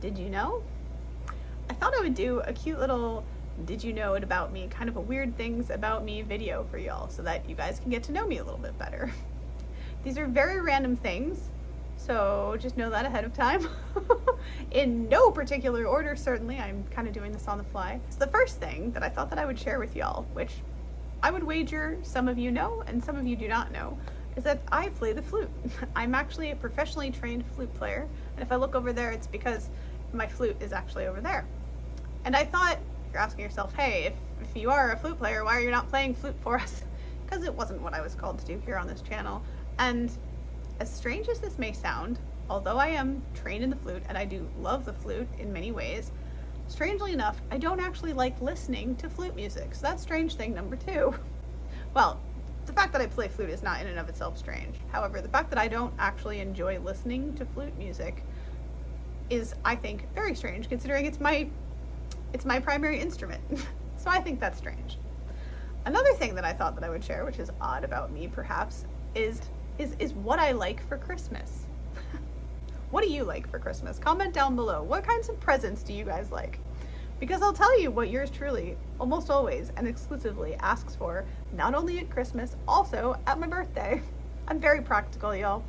Did you know? I thought I would do a cute little did you know it about me, kind of a weird things about me video for y'all so that you guys can get to know me a little bit better. These are very random things, so just know that ahead of time. In no particular order, certainly. I'm kind of doing this on the fly. So the first thing that I thought that I would share with y'all, which I would wager some of you know and some of you do not know, is that I play the flute. I'm actually a professionally trained flute player, and if I look over there, it's because my flute is actually over there. And I thought, you're asking yourself, hey, if you are a flute player, why are you not playing flute for us? Because it wasn't what I was called to do here on this channel. And as strange as this may sound, although I am trained in the flute and I do love the flute in many ways, strangely enough, I don't actually like listening to flute music. So that's strange thing number two. Well, the fact that I play flute is not in and of itself strange. However, the fact that I don't actually enjoy listening to flute music is, I think, very strange considering it's my primary instrument. So I think that's strange. Another thing that I thought that I would share, which is odd about me perhaps, is what I like for Christmas. What do you like for Christmas? Comment down below. What kinds of presents do you guys like? Because I'll tell you what yours truly, almost always and exclusively asks for, not only at Christmas, also at my birthday. I'm very practical, y'all.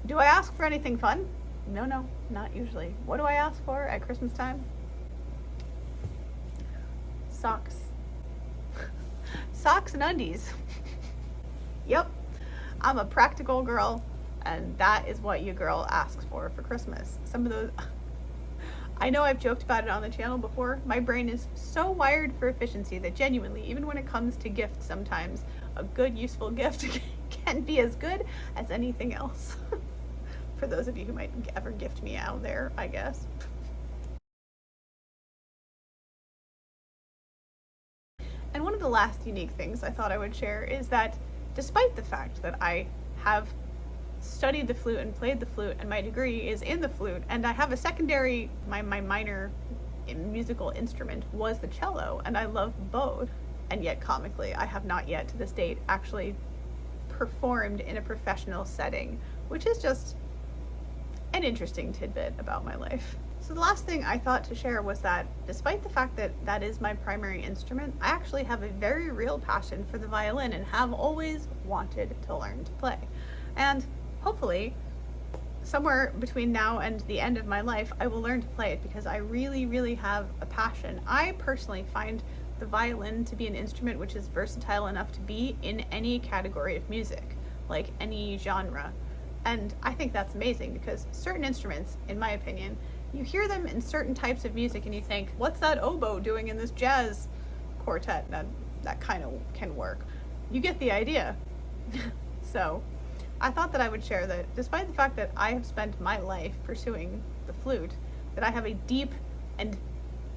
Do I ask for anything fun? No, not usually. What do I ask for at Christmas time? Socks. Socks and undies. Yep, I'm a practical girl, and that is what your girl asks for Christmas. Some of those, I know I've joked about it on the channel before. My brain is so wired for efficiency that genuinely, even when it comes to gifts, sometimes a good, useful gift can be as good as anything else. For those of you who might ever gift me out there, I guess. And one of the last unique things I thought I would share is that despite the fact that I have studied the flute and played the flute and my degree is in the flute and I have a secondary, my minor musical instrument was the cello and I love both, and yet comically I have not yet to this date actually performed in a professional setting, which is just an interesting tidbit about my life. So the last thing I thought to share was that despite the fact that that is my primary instrument, I actually have a very real passion for the violin and have always wanted to learn to play. And hopefully somewhere between now and the end of my life, I will learn to play it because I really, really have a passion. I personally find the violin to be an instrument which is versatile enough to be in any category of music, like any genre. And I think that's amazing because certain instruments, in my opinion, you hear them in certain types of music and you think, what's that oboe doing in this jazz quartet? That kind of can work. You get the idea. So I thought that I would share that despite the fact that I have spent my life pursuing the flute, that I have a deep and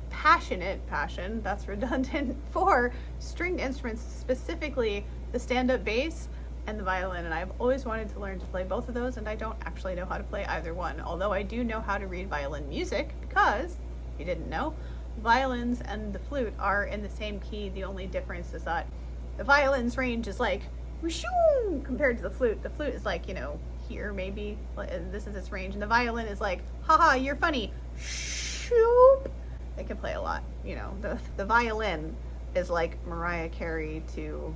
passionate passion, that's redundant, for stringed instruments, specifically the stand-up bass and the violin, and I've always wanted to learn to play both of those, and I don't actually know how to play either one, although I do know how to read violin music because, if you didn't know, violins and the flute are in the same key. The only difference is that the violin's range is like whooshoo compared to the flute. The flute is like, you know, here maybe, this is its range, and the violin is like, haha, you're funny, shoop. It can play a lot, you know. The violin is like Mariah Carey to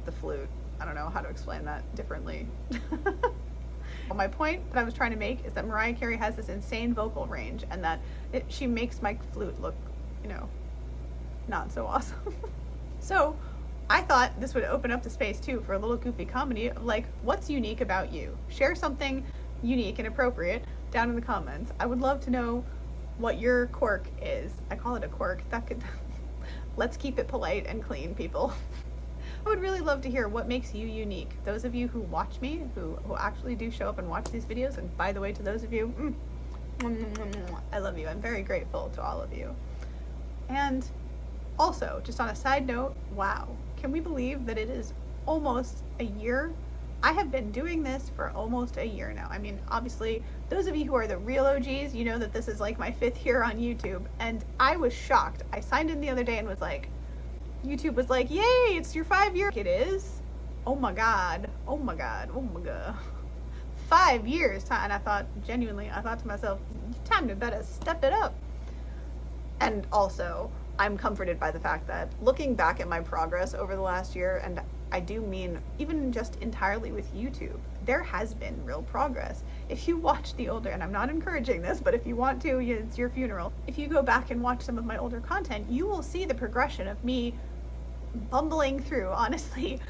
the flute. I don't know how to explain that differently. My point that I was trying to make is that Mariah Carey has this insane vocal range and that she makes my flute look, you know, not so awesome. So I thought this would open up the space too for a little goofy comedy of like, what's unique about you? Share something unique and appropriate down in the comments. I would love to know what your quirk is. I call it a quirk. That could, let's keep it polite and clean, people. I would really love to hear what makes you unique. Those of you who watch me, who actually do show up and watch these videos, and by the way, to those of you, I love you. I'm very grateful to all of you. And also, just on a side note, wow, can we believe that it is almost a year? I have been doing this for almost a year now. I mean, obviously, those of you who are the real OGs, you know that this is like my 5th year on YouTube, and I was shocked. I signed in the other day and was like, YouTube was like, yay, it's your 5 year. It is. Oh my God. Oh my God. Oh my God. 5 years, and I thought, genuinely, I thought to myself, time to better step it up. And also, I'm comforted by the fact that looking back at my progress over the last year, and I do mean even just entirely with YouTube, there has been real progress. If you watch the older, and I'm not encouraging this, but if you want to, it's your funeral. If you go back and watch some of my older content, you will see the progression of me bumbling through, honestly,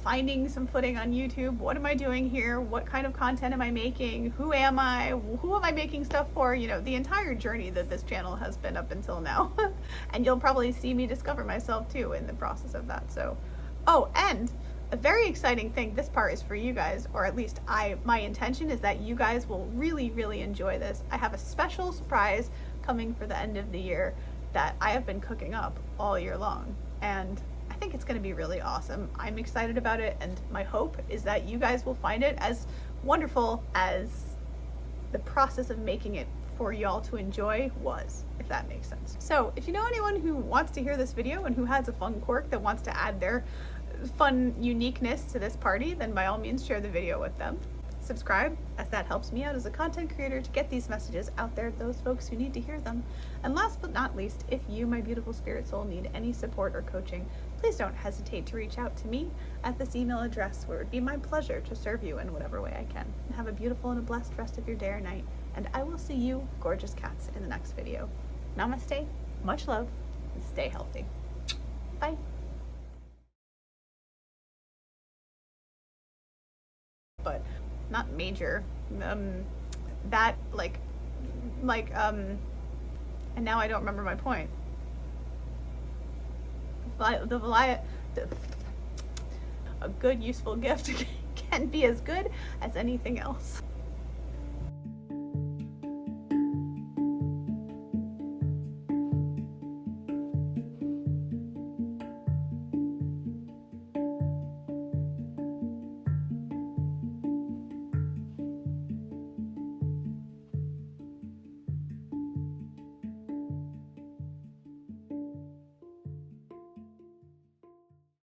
finding some footing on YouTube. What am I doing here? What kind of content am I making? Who am I? Who am I making stuff for? You know, the entire journey that this channel has been up until now. And you'll probably see me discover myself too in the process of that. So, oh, and a very exciting thing, this part is for you guys, or at least my intention is that you guys will really, really enjoy this. I have a special surprise coming for the end of the year that I have been cooking up all year long. And I think it's going to be really awesome. I'm excited about it, and my hope is that you guys will find it as wonderful as the process of making it for y'all to enjoy was, if that makes sense. So if you know anyone who wants to hear this video and who has a fun quirk that wants to add their fun uniqueness to this party, then by all means share the video with them. Subscribe, as that helps me out as a content creator to get these messages out there to those folks who need to hear them. And last but not least, if you, my beautiful spirit soul, need any support or coaching, please don't hesitate to reach out to me at this email address, where it would be my pleasure to serve you in whatever way I can. And have a beautiful and a blessed rest of your day or night, and I will see you, gorgeous cats, in the next video. Namaste, much love, and stay healthy. Bye. But not major, and now I don't remember my point. A good useful gift can be as good as anything else.